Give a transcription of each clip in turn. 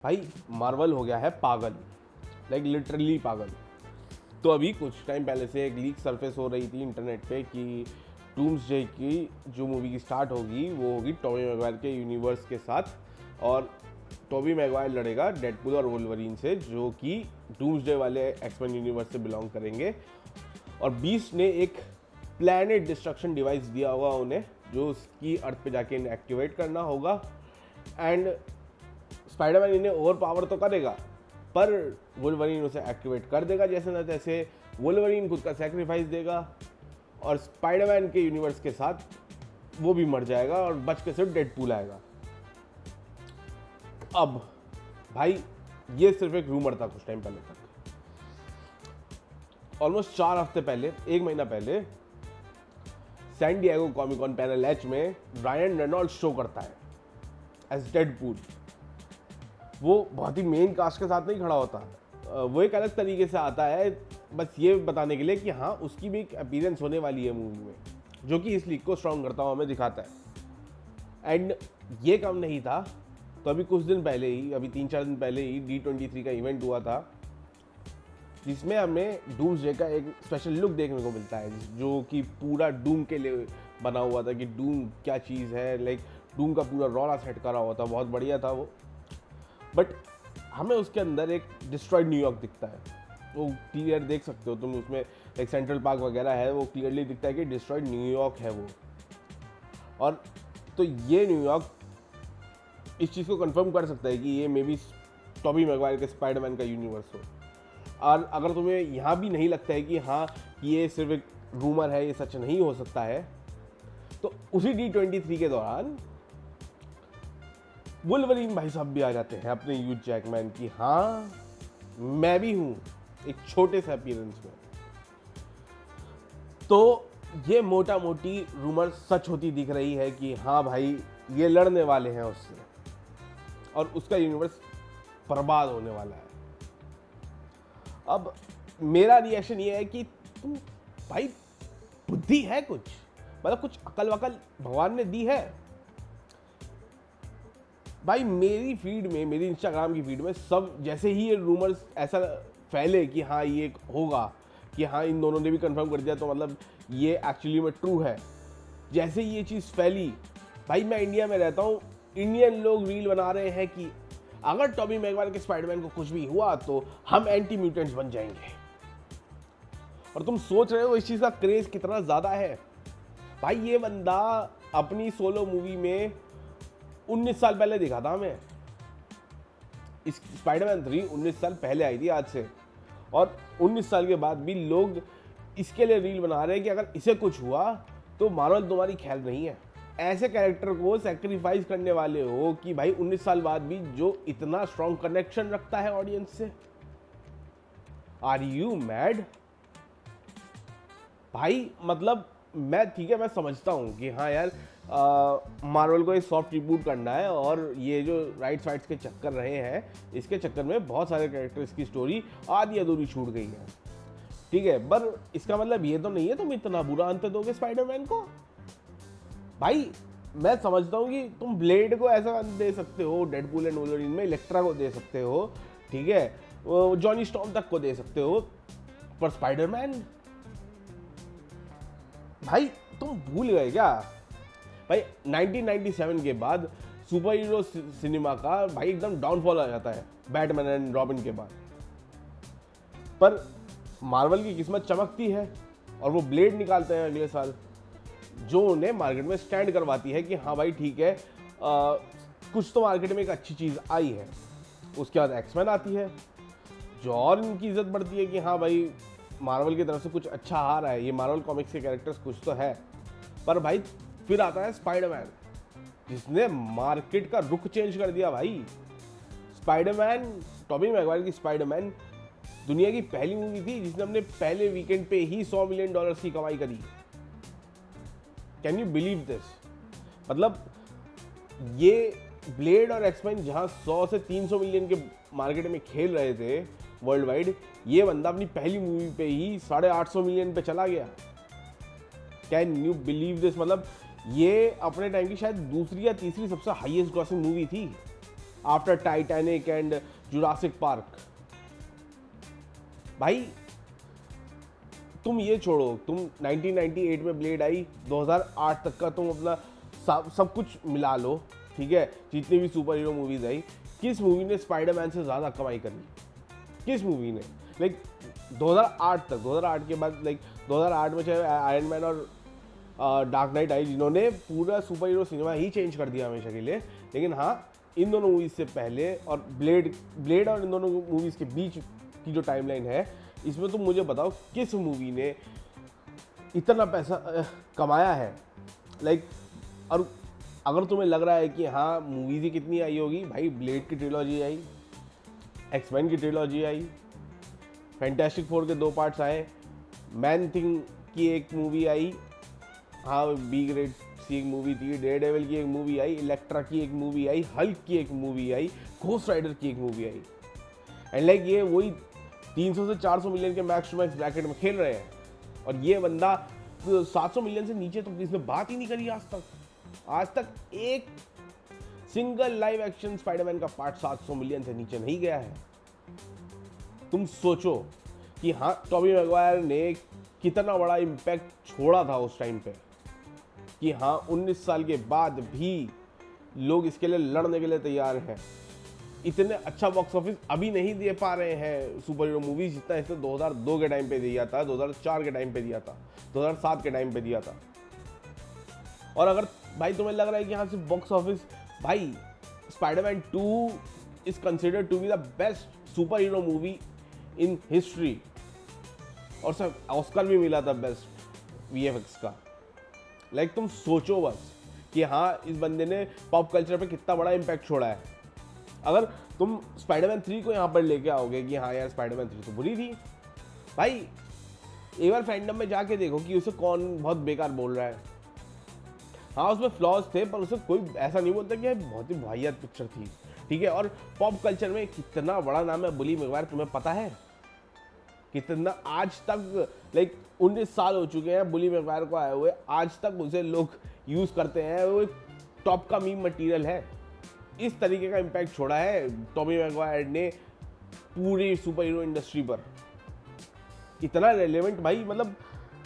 भाई मार्वल हो गया है पागल, लाइक लिटरली पागल। तो अभी कुछ टाइम पहले से एक लीक सरफेस हो रही थी इंटरनेट पे कि डूम्सडे की जो मूवी की स्टार्ट होगी वो होगी टॉबी मैगवायर के यूनिवर्स के साथ, और टॉबी मैगवायर लड़ेगा डेडपूल और वोल्वरीन से, जो कि डूम्सडे वाले एक्समैन यूनिवर्स से बिलोंग करेंगे। और बीस्ट ने एक प्लैनेट डिस्ट्रक्शन डिवाइस दिया होगा उन्हें, जो उसकी अर्थ पे जाके इन्हें एक्टिवेट करना होगा। एंड स्पाइडरमैन इन्हें ओवर पावर तो करेगा, पर वुल्वरीन उसे एक्टिवेट कर देगा जैसे ना तैसे। वुल्वरीन खुद का सेक्रीफाइस देगा और स्पाइडरमैन के यूनिवर्स के साथ वो भी मर जाएगा और बच के सिर्फ डेडपूल आएगा। अब भाई ये सिर्फ एक रूमर था कुछ टाइम पहले तक। ऑलमोस्ट 4 हफ्ते पहले, 1 महीना पहले, San Diego Comic Con panel H में रायन रेनॉल्ड्स शो करता है एज डेडपूल। वो बहुत ही मेन कास्ट के साथ नहीं खड़ा होता, वो एक अलग तरीके से आता है, बस ये बताने के लिए कि हाँ उसकी भी एक अपीयरेंस होने वाली है मूवी में, जो कि इस लीग को स्ट्रॉन्ग करता हुआ हमें दिखाता है। एंड ये कम नहीं था, तो अभी कुछ दिन पहले ही, अभी 3-4 दिन पहले ही D23 का इवेंट हुआ था, जिसमें हमें डूम्सडे का एक स्पेशल लुक देखने को मिलता है, जो कि पूरा डूम के लिए बना हुआ था कि डूम क्या चीज़ है। लाइक डूम का पूरा रॉला सेट करा हुआ था, बहुत बढ़िया था वो। बट हमें उसके अंदर एक डिस्ट्रॉयड न्यूयॉर्क दिखता है, वो क्लियर देख सकते हो तुम उसमें, एक सेंट्रल पार्क वगैरह है, वो क्लियरली दिखता है कि डिस्ट्रॉयड न्यूयॉर्क है वो। और तो ये न्यूयॉर्क इस चीज़ को कंफर्म कर सकता है कि ये मे बी टॉबी मैगवायर के स्पाइडरमैन का यूनिवर्स हो। और अगर तुम्हें यहाँ भी नहीं लगता है कि हाँ ये सिर्फ एक रूमर है, ये सच नहीं हो सकता है, तो उसी D23 के दौरान वुल्वरीन भाई साहब भी आ जाते हैं अपने ह्यूज जैकमैन की, हाँ मैं भी हूं एक छोटे से अपीयरेंस में। तो ये मोटा मोटी रूमर सच होती दिख रही है कि हाँ भाई ये लड़ने वाले हैं उससे, और उसका यूनिवर्स बर्बाद होने वाला है। अब मेरा रिएक्शन ये है कि तुम भाई बुद्धि है कुछ, मतलब कुछ अकल वकल भगवान ने दी है भाई। मेरी फीड में, मेरी इंस्टाग्राम की फीड में सब, जैसे ही ये रूमर्स ऐसा फैले कि हाँ ये होगा, कि हाँ इन दोनों ने भी कंफर्म कर दिया, तो मतलब ये एक्चुअली में ट्रू है, जैसे ही ये चीज़ फैली, भाई मैं इंडिया में रहता हूँ, इंडियन लोग रील बना रहे हैं कि अगर टॉबी मैगवायर के स्पाइडरमैन को कुछ भी हुआ तो हम एंटी म्यूटेंट्स बन जाएंगे। और तुम सोच रहे हो इस चीज़ का क्रेज कितना ज़्यादा है। भाई ये बंदा अपनी सोलो मूवी में 19 साल पहले दिखा था हमें, इस स्पाइडरमैन 3 19 साल पहले आई थी आज से, और 19 साल के बाद भी लोग इसके लिए रील बना रहे हैं कि अगर इसे कुछ हुआ तो मार्वल तुम्हारी ख्याल नहीं है। ऐसे कैरेक्टर को सैक्रिफाइस करने वाले हो कि भाई 19 साल बाद भी जो इतना स्ट्रॉन्ग कनेक्शन रखता है ऑडियंस से। आर यू मैड भाई? मतलब मैं ठीक है, मैं समझता हूँ कि हाँ यार मार्वल को एक सॉफ्ट रिबूट करना है, और ये जो राइट्स वाइट्स के चक्कर रहे हैं, इसके चक्कर में बहुत सारे कैरेक्टर्स की स्टोरी आधी अधूरी छूट गई है, ठीक है। पर इसका मतलब ये तो नहीं है तुम इतना बुरा अंत दोगे स्पाइडरमैन को। भाई मैं समझता हूँ कि तुम ब्लेड को ऐसा अंत दे सकते हो, डेडपूल एंड वुल्वरीन में इलेक्ट्रा को दे सकते हो, ठीक है, जॉनी स्टॉर्म तक को दे सकते हो, पर स्पाइडरमैन भाई तुम भूल गए क्या? भाई 1997 के बाद सुपर हीरो सिनेमा का भाई एकदम डाउनफॉल आ जाता है बैटमैन एंड रॉबिन के बाद। पर मार्वल की किस्मत चमकती है और वो ब्लेड निकालते हैं अगले साल, जो उन्हें मार्केट में स्टैंड करवाती है कि हाँ भाई ठीक है, कुछ तो मार्केट में एक अच्छी चीज़ आई है। उसके बाद एक्समैन आती है, जो और इनकी इज्जत बढ़ती है कि हाँ भाई मार्वल की तरफ से कुछ अच्छा आ रहा है, ये मार्वल कॉमिक्स के कैरेक्टर्स कुछ तो है। पर भाई फिर आता है स्पाइडरमैन, जिसने मार्केट का रुख चेंज कर दिया भाई। स्पाइडरमैन, टॉबी मैगवायर की स्पाइडरमैन दुनिया की पहली मूवी थी जिसने अपने पहले वीकेंड पे ही $100 मिलियन की कमाई करी। Can you believe this? मतलब ये ब्लेड और एक्समैन जहां 100 से 300 मिलियन के मार्केट में खेल रहे थे वर्ल्ड वाइड, ये बंदा अपनी पहली मूवी पे ही 850 मिलियन पे चला गया। Can you believe this? मतलब ये अपने टाइम की शायद दूसरी या तीसरी सबसे हाईएस्ट ग्रॉसिंग मूवी थी। After Titanic and Jurassic park. भाई तुम ये छोड़ो, तुम 1998 में ब्लेड आई, 2008 तक का तुम अपना सब कुछ मिला लो, ठीक है, जितनी भी सुपर हीरो मूवीज आई, किस मूवी ने स्पाइडरमैन से ज़्यादा कमाई करी? किस मूवी ने? लाइक 2008 तक, 2008 के बाद, लाइक 2008 में चाहे आयरन मैन और डार्क नाइट आई, जिन्होंने पूरा सुपर हीरो सिनेमा ही चेंज कर दिया हमेशा के लिए। लेकिन हाँ, इन दोनों मूवीज़ से पहले और ब्लेड और इन दोनों मूवीज़ के बीच की जो टाइमलाइन है, इसमें तुम मुझे बताओ किस मूवी ने इतना पैसा कमाया है? लाइक और अगर तुम्हें लग रहा है कि हाँ मूवीज़ ही कितनी आई होगी, भाई ब्लेड की ट्रिलॉजी आई, एक्समैन की ट्रिलॉजी आई, फैंटास्टिक फोर के 2 पार्ट्स आए, मैन थिंग की एक मूवी आई, हाँ बी ग्रेड की एक मूवी थी, डेयरडेविल की एक मूवी आई, इलेक्ट्रा की एक मूवी आई, हल्क की एक मूवी आई, घोस्ट राइडर की एक मूवी आई। एंड लाइक ये वही 300 से 400 मिलियन के मैक्स टू मैक्स ब्रैकेट में खेल रहे हैं, और ये बंदा 700 मिलियन से नीचे तो इसने बात ही नहीं करी आज तक एक सिंगल लाइव एक्शन स्पाइडरमैन का पार्ट 700 मिलियन से नीचे नहीं गया है। तुम सोचो कि हाँ टॉबी मैगवायर ने कितना बड़ा इम्पैक्ट छोड़ा था उस टाइम पे, कि हाँ 19 साल के बाद भी लोग इसके लिए लड़ने के लिए तैयार हैं। इतने अच्छा बॉक्स ऑफिस अभी नहीं दे पा रहे हैं सुपर हीरो मूवीज जितना इसने 2002 के टाइम पे दिया था, 2004 के टाइम पे दिया था, 2007 के टाइम पे दिया था। और अगर भाई तुम्हें लग रहा है कि हाँ सिर्फ बॉक्स ऑफिस, भाई Spiderman 2 is considered to be the best superhero movie in history, और सर ऑस्कर भी मिला था बेस्ट वीएफएक्स का। लाइक तुम सोचो बस कि हाँ इस बंदे ने पॉप कल्चर पे कितना बड़ा इम्पैक्ट छोड़ा है। अगर तुम स्पाइडरमैन 3 को यहाँ पर लेके आओगे कि हाँ यार स्पाइडरमैन 3 तो बुरी थी, भाई एक बार फैंडम में जाके देखो कि उसे कौन बहुत बेकार बोल रहा है। हाँ उसमें फ्लॉज थे, पर उसे कोई ऐसा नहीं बोलता कि बहुत ही वाहियात पिक्चर थी, ठीक है। और पॉप कल्चर में कितना बड़ा नाम है बुली मैगवायर, तुम्हें पता है कितना? आज तक लाइक 19 साल हो चुके हैं बुली मैगवायर को आए हुए, आज तक उसे लोग यूज करते हैं, वो टॉप का मीम मटेरियल है। इस तरीके का इम्पैक्ट छोड़ा है टॉबी मैगवायर ने पूरी सुपर हीरो इंडस्ट्री पर। इतना रेलेवेंट भाई, मतलब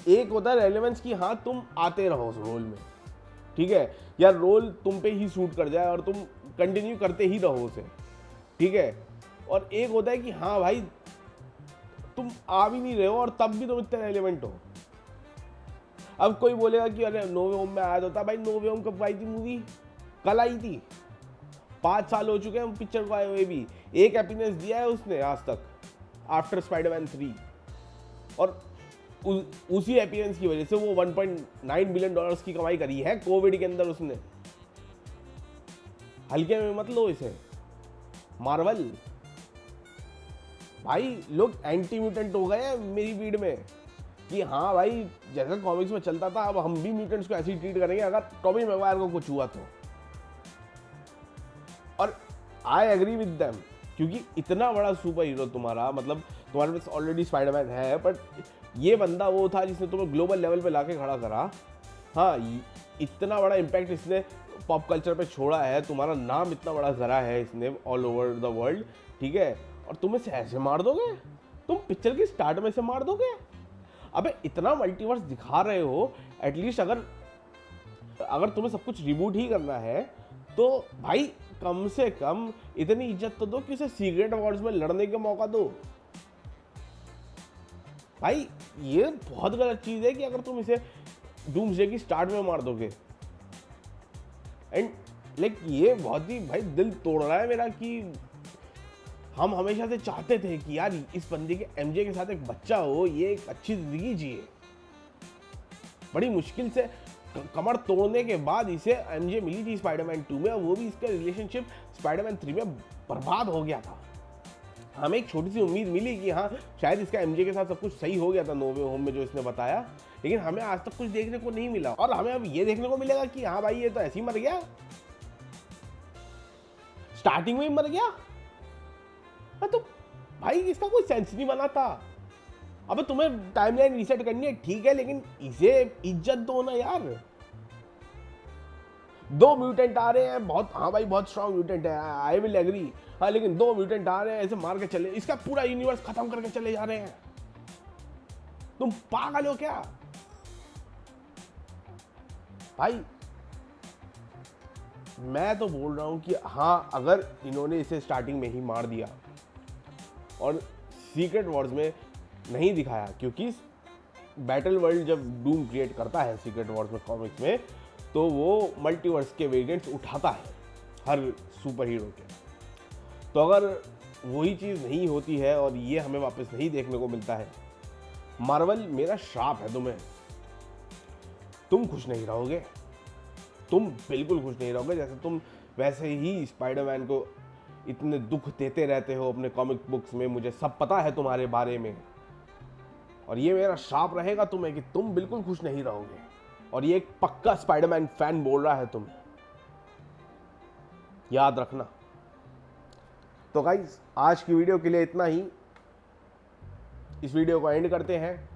एक होता है रेलेवेंस कि हाँ तुम आते रहो उस रोल में, ठीक है, या रोल तुम पे ही सूट कर जाए और तुम कंटिन्यू करते ही रहो उसे, ठीक है। और एक होता है कि हाँ भाई तुम आ भी नहीं रहे हो और तब भी तुम इतने रेलेवेंट हो। अब कोई बोलेगा कि अरे नो वे होम में आया था, भाई नो वे होम कब आई थी मूवी? कल आई थी, 5 साल हो चुके हैं पिक्चर को आए हुए भी, एक हैप्पीनेस दिया है उसने आज तक आफ्टर स्पाइडरमैन 3, और उसी हैप्पीनेस की वजह से वो 1.9 बिलियन डॉलर्स की कमाई करी है कोविड के अंदर उसने। हल्के में मत लो इसे। मार्वल भाई लोग एंटी म्यूटेंट हो गए हैं मेरी भीड़ में कि हाँ भाई जैसा कॉमिक्स में चलता था अब हम भी म्यूटेंट्स को ऐसे ही ट्रीट करेंगे अगर टॉबी मैगवायर को कुछ हुआ तो। और आई एग्री विद देम, क्योंकि इतना बड़ा सुपर हीरो तुम्हारा, मतलब तुम्हारे पास ऑलरेडी स्पाइडरमैन है, बट ये बंदा वो था जिसने तुम्हें ग्लोबल लेवल पे लाके खड़ा करा। हाँ इतना बड़ा इम्पैक्ट इसने पॉप कल्चर पे छोड़ा है, तुम्हारा नाम इतना बड़ा करा है इसने ऑल ओवर द वर्ल्ड, ठीक है, और तुम इसे ऐसे मार दोगे? तुम पिक्चर के स्टार्ट में से मार दोगे? अबे इतना मल्टीवर्स दिखा रहे हो, एटलीस्ट अगर तुम्हें सब कुछ रिबूट ही करना है तो भाई कम से कम इतनी इज्जत तो दो कि उसे सीक्रेट अवार्ड्स में लड़ने का मौका दो। भाई ये बहुत गलत चीज है कि अगर तुम इसे डूम्सडे की स्टार्ट में मार दोगे। एंड लाइक ये बहुत ही भाई दिल तोड़ रहा है मेरा कि हम हमेशा से चाहते थे कि यार इस बंदे के एमजे के साथ एक बच्चा हो, ये एक अच्छी जिंदगी जिए। बड़ी मुश्किल से कमर तोड़ने के बाद इसे एमजे मिली थी स्पाइडरमैन 2 में, और वो भी इसका रिलेशनशिप स्पाइडरमैन 3 में बर्बाद हो गया था। हमें एक छोटी सी उम्मीद मिली कि हाँ शायद इसका एमजे के साथ सब कुछ सही हो गया था नो वे होम में जो इसने बताया, लेकिन हमें आज तक कुछ देखने को नहीं मिला। और हमें अब ये देखने को मिलेगा कि हाँ भाई ये तो ऐसे ही मर गया, स्टार्टिंग में ही मर गया। तो भाई इसका कोई सेंस नहीं बना था। अब तुम्हें टाइमलाइन रीसेट करनी है ठीक है, लेकिन इसे इज्जत दो ना यार। 2 म्यूटेंट आ रहे हैं, बहुत, हाँ भाई बहुत स्ट्रॉन्ग म्यूटेंट है, आई विल एग्री, हाँ, लेकिन 2 म्यूटेंट आ रहे हैं ऐसे मार के चले, इसका पूरा यूनिवर्स खत्म करके चले जा रहे हैं। तुम पागल हो क्या भाई? मैं तो बोल रहा हूं कि हाँ, अगर इन्होंने इसे स्टार्टिंग में ही मार दिया और सीक्रेट वॉर्स में नहीं दिखाया, क्योंकि बैटल वर्ल्ड जब डूम क्रिएट करता है सीक्रेट वॉर्स में कॉमिक्स में, तो वो मल्टीवर्स के वेरिएंट्स उठाता है हर सुपर हीरो के। तो अगर वही चीज़ नहीं होती है और ये हमें वापस नहीं देखने को मिलता है, मार्वल मेरा श्राप है तुम्हें, तुम खुश नहीं रहोगे, तुम बिल्कुल खुश नहीं रहोगे। जैसे तुम वैसे ही स्पाइडरमैन को इतने दुख देते रहते हो अपने कॉमिक बुक्स में, मुझे सब पता है तुम्हारे बारे में, और ये मेरा श्राप रहेगा तुम्हें कि तुम बिल्कुल खुश नहीं रहोगे। और ये एक पक्का स्पाइडरमैन फैन बोल रहा है तुम्हें, याद रखना। तो गाइस, आज की वीडियो के लिए इतना ही। इस वीडियो को एंड करते हैं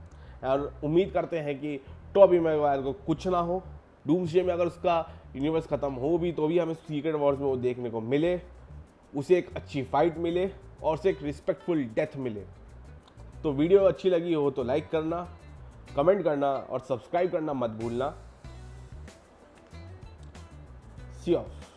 और उम्मीद करते हैं कि टॉबी मैगवायर को कुछ ना हो, डूम्सडे में अगर उसका यूनिवर्स खत्म हो भी तो भी हमें सीक्रेट वॉर्स में वो देखने को मिले, उसे एक अच्छी फाइट मिले और उसे एक रिस्पेक्टफुल डेथ मिले। तो वीडियो अच्छी लगी हो तो लाइक करना, कमेंट करना और सब्सक्राइब करना मत भूलना। सी ऑफ।